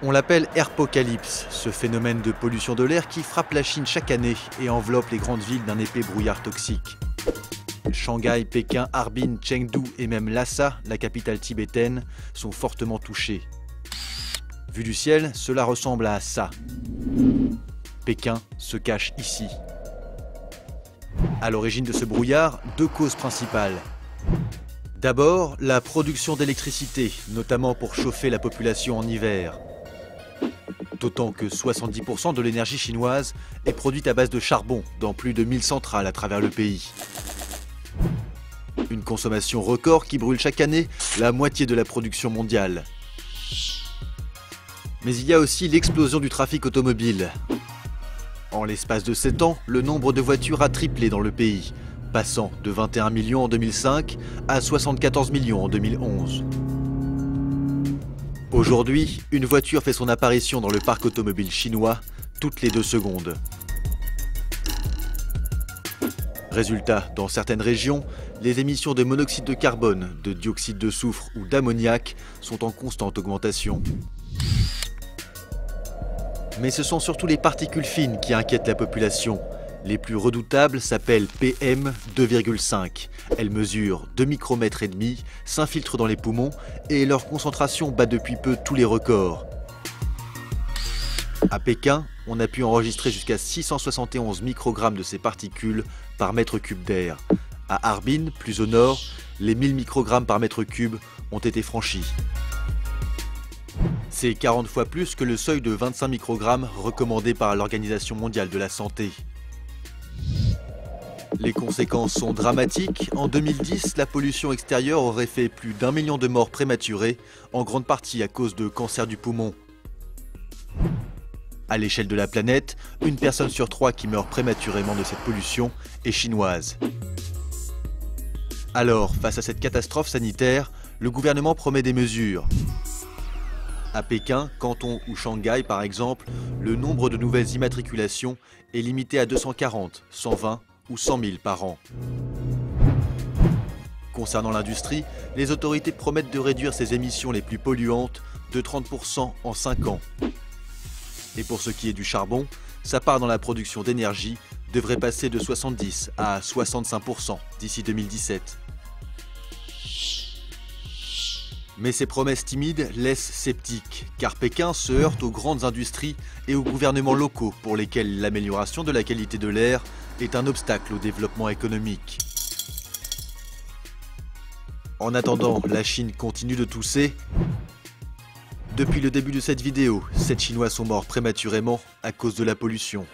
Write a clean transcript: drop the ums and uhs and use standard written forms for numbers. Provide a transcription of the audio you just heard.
On l'appelle Airpocalypse, ce phénomène de pollution de l'air qui frappe la Chine chaque année et enveloppe les grandes villes d'un épais brouillard toxique. Shanghai, Pékin, Harbin, Chengdu et même Lhasa, la capitale tibétaine, sont fortement touchés. Vu du ciel, cela ressemble à ça. Pékin se cache ici. À l'origine de ce brouillard, deux causes principales. D'abord, la production d'électricité, notamment pour chauffer la population en hiver. D'autant que 70% de l'énergie chinoise est produite à base de charbon dans plus de 1000 centrales à travers le pays. Une consommation record qui brûle chaque année la moitié de la production mondiale. Mais il y a aussi l'explosion du trafic automobile. En l'espace de 7 ans, le nombre de voitures a triplé dans le pays, passant de 21 millions en 2005 à 74 millions en 2011. Aujourd'hui, une voiture fait son apparition dans le parc automobile chinois toutes les 2 secondes. Résultat, dans certaines régions, les émissions de monoxyde de carbone, de dioxyde de soufre ou d'ammoniac sont en constante augmentation. Mais ce sont surtout les particules fines qui inquiètent la population. Les plus redoutables s'appellent PM 2,5. Elles mesurent 2 micromètres et demi, s'infiltrent dans les poumons et leur concentration bat depuis peu tous les records. À Pékin, on a pu enregistrer jusqu'à 671 microgrammes de ces particules par mètre cube d'air. À Harbin, plus au nord, les 1000 microgrammes par mètre cube ont été franchis. C'est 40 fois plus que le seuil de 25 microgrammes recommandé par l'Organisation mondiale de la santé. Les conséquences sont dramatiques. En 2010, la pollution extérieure aurait fait plus d'1 million de morts prématurées, en grande partie à cause de cancer du poumon. À l'échelle de la planète, une personne sur 3 qui meurt prématurément de cette pollution est chinoise. Alors, face à cette catastrophe sanitaire, le gouvernement promet des mesures. À Pékin, Canton ou Shanghai par exemple, le nombre de nouvelles immatriculations est limité à 240, 120 ou 100 000 par an. Concernant l'industrie, les autorités promettent de réduire ses émissions les plus polluantes de 30% en 5 ans. Et pour ce qui est du charbon, sa part dans la production d'énergie devrait passer de 70 à 65% d'ici 2017. Mais ces promesses timides laissent sceptiques, car Pékin se heurte aux grandes industries et aux gouvernements locaux pour lesquels l'amélioration de la qualité de l'air est un obstacle au développement économique. En attendant, la Chine continue de tousser. Depuis le début de cette vidéo, 7 Chinois sont morts prématurément à cause de la pollution.